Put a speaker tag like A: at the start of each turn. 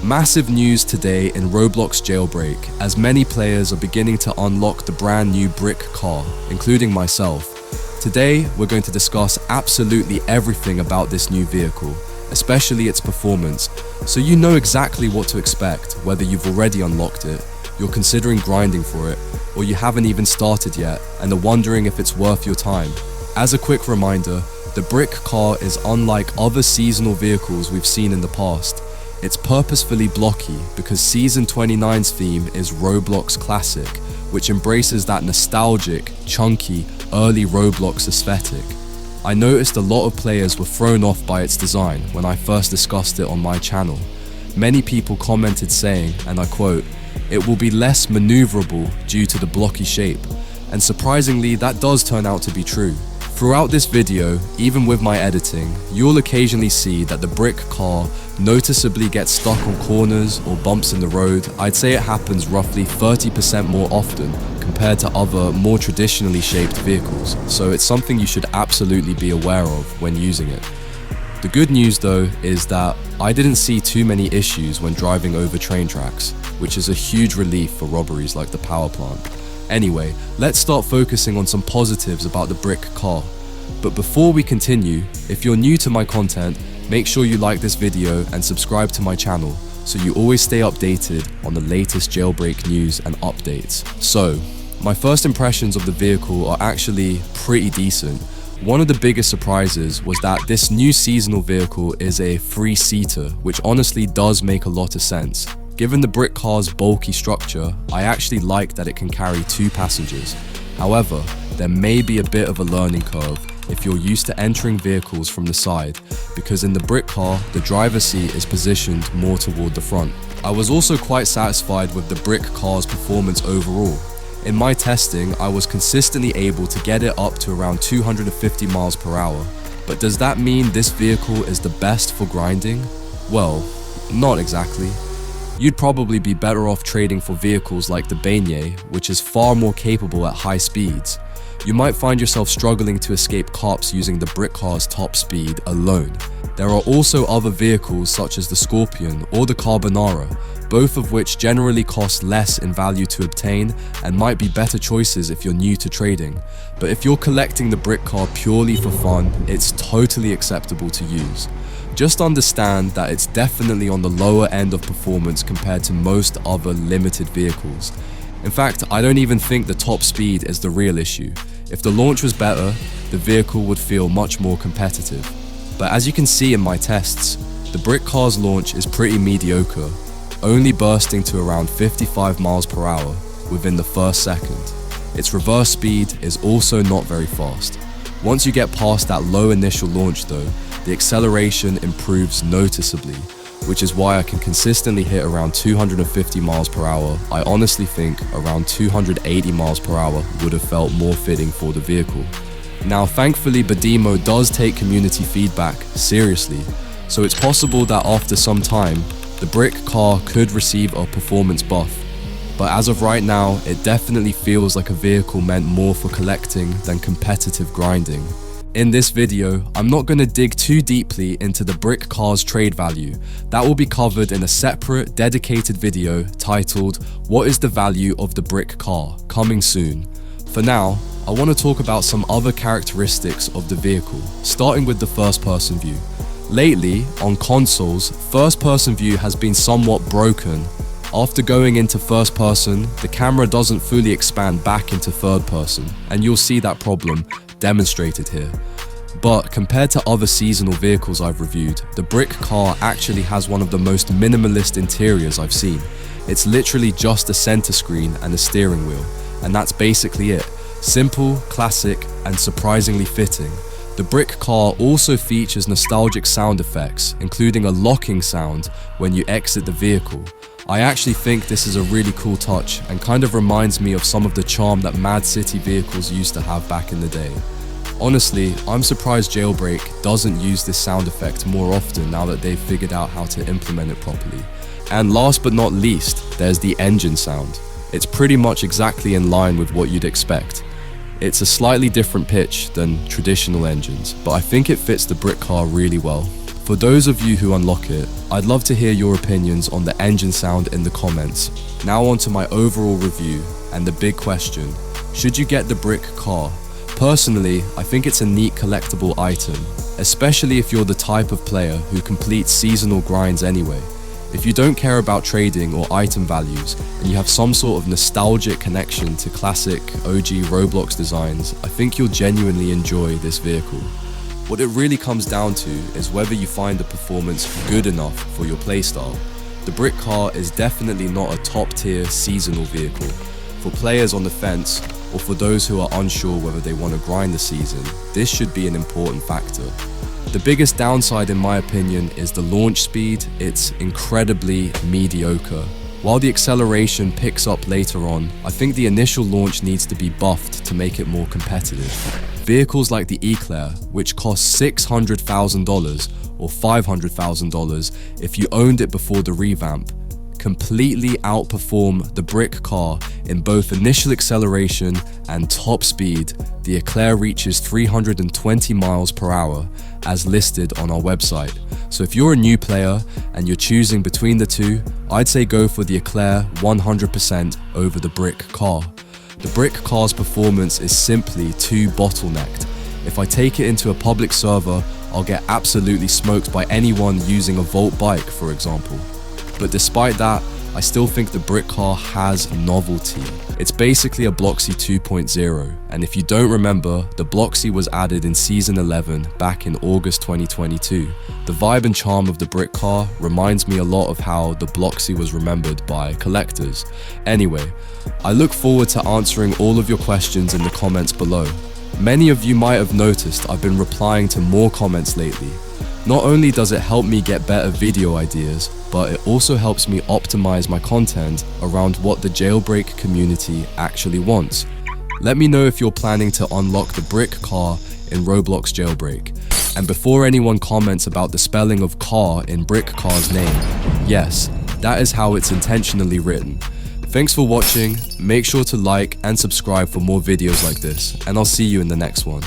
A: Massive news today in Roblox Jailbreak, as many players are beginning to unlock the brand new brick car, including myself. Today, we're going to discuss absolutely everything about this new vehicle, especially its performance, so you know exactly what to expect, whether you've already unlocked it, you're considering grinding for it, or you haven't even started yet and are wondering if it's worth your time. As a quick reminder, the brick car is unlike other seasonal vehicles we've seen in the past. It's purposefully blocky because Season 29's theme is Roblox Classic, which embraces that nostalgic, chunky, early Roblox aesthetic. I noticed a lot of players were thrown off by its design when I first discussed it on my channel. Many people commented saying, and I quote, "It will be less maneuverable due to the blocky shape," and surprisingly that does turn out to be true. Throughout this video, even with my editing, you'll occasionally see that the brick car noticeably gets stuck on corners or bumps in the road. I'd say it happens roughly 30% more often compared to other, more traditionally shaped vehicles, so it's something you should absolutely be aware of when using it. The good news though is that I didn't see too many issues when driving over train tracks, which is a huge relief for robberies like the power plant. Anyway, let's start focusing on some positives about the brick car. But before we continue, if you're new to my content, make sure you like this video and subscribe to my channel so you always stay updated on the latest jailbreak news and updates. So, my first impressions of the vehicle are actually pretty decent. One of the biggest surprises was that this new seasonal vehicle is a 3-seater, which honestly does make a lot of sense. Given the brick car's bulky structure, I actually like that it can carry 2 passengers. However, there may be a bit of a learning curve if you're used to entering vehicles from the side, because in the brick car, the driver's seat is positioned more toward the front. I was also quite satisfied with the brick car's performance overall. In my testing, I was consistently able to get it up to around 250 miles per hour. But does that mean this vehicle is the best for grinding? Well, not exactly. You'd probably be better off trading for vehicles like the Beignet, which is far more capable at high speeds. You might find yourself struggling to escape cops using the brick car's top speed alone. There are also other vehicles such as the Scorpion or the Carbonara, both of which generally cost less in value to obtain and might be better choices if you're new to trading. But if you're collecting the brick car purely for fun, it's totally acceptable to use. Just understand that it's definitely on the lower end of performance compared to most other limited vehicles. In fact, I don't even think the top speed is the real issue. If the launch was better, the vehicle would feel much more competitive. But as you can see in my tests, the brick car's launch is pretty mediocre, only bursting to around 55 miles per hour within the first second. Its reverse speed is also not very fast. Once you get past that low initial launch though, the acceleration improves noticeably, which is why I can consistently hit around 250 miles per hour. I honestly think around 280 miles per hour would have felt more fitting for the vehicle. Now thankfully Badimo does take community feedback seriously, so it's possible that after some time, the brick car could receive a performance buff. But as of right now, it definitely feels like a vehicle meant more for collecting than competitive grinding. In this video, I'm not going to dig too deeply into the brick car's trade value. That will be covered in a separate, dedicated video titled, "What is the value of the brick car?" coming soon. For now, I want to talk about some other characteristics of the vehicle, starting with the first-person view. Lately, on consoles, first-person view has been somewhat broken. After going into first person, the camera doesn't fully expand back into third person, and you'll see that problem demonstrated here. But compared to other seasonal vehicles I've reviewed, the brick car actually has one of the most minimalist interiors I've seen. It's literally just a center screen and a steering wheel, and that's basically it. Simple, classic, and surprisingly fitting. The brick car also features nostalgic sound effects, including a locking sound when you exit the vehicle. I actually think this is a really cool touch and kind of reminds me of some of the charm that Mad City vehicles used to have back in the day. Honestly, I'm surprised Jailbreak doesn't use this sound effect more often now that they've figured out how to implement it properly. And last but not least, there's the engine sound. It's pretty much exactly in line with what you'd expect. It's a slightly different pitch than traditional engines, but I think it fits the brick car really well. For those of you who unlock it, I'd love to hear your opinions on the engine sound in the comments. Now on to my overall review and the big question: should you get the brick car? Personally, I think it's a neat collectible item, especially if you're the type of player who completes seasonal grinds anyway. If you don't care about trading or item values, and you have some sort of nostalgic connection to classic OG Roblox designs, I think you'll genuinely enjoy this vehicle. What it really comes down to is whether you find the performance good enough for your playstyle. The brick car is definitely not a top-tier seasonal vehicle. For players on the fence, or for those who are unsure whether they want to grind the season, this should be an important factor. The biggest downside in my opinion is the launch speed. It's incredibly mediocre. While the acceleration picks up later on, I think the initial launch needs to be buffed to make it more competitive. Vehicles like the Eclair, which cost $600,000 or $500,000 if you owned it before the revamp, completely outperform the brick car in both initial acceleration and top speed. The Eclair reaches 320 miles per hour as listed on our website. So if you're a new player and you're choosing between the two, I'd say go for the Eclair 100% over the brick car. The brick car's performance is simply too bottlenecked. If I take it into a public server, I'll get absolutely smoked by anyone using a Volt bike, for example. But despite that, I still think the brick car has novelty. It's basically a Bloxy 2.0, and if you don't remember, the Bloxy was added in Season 11 back in August 2022. The vibe and charm of the brick car reminds me a lot of how the Bloxy was remembered by collectors. Anyway, I look forward to answering all of your questions in the comments below. Many of you might have noticed I've been replying to more comments lately. Not only does it help me get better video ideas, but it also helps me optimize my content around what the Jailbreak community actually wants. Let me know if you're planning to unlock the brick car in Roblox Jailbreak. And before anyone comments about the spelling of car in brick car's name, yes, that is how it's intentionally written. Thanks for watching, make sure to like and subscribe for more videos like this, and I'll see you in the next one.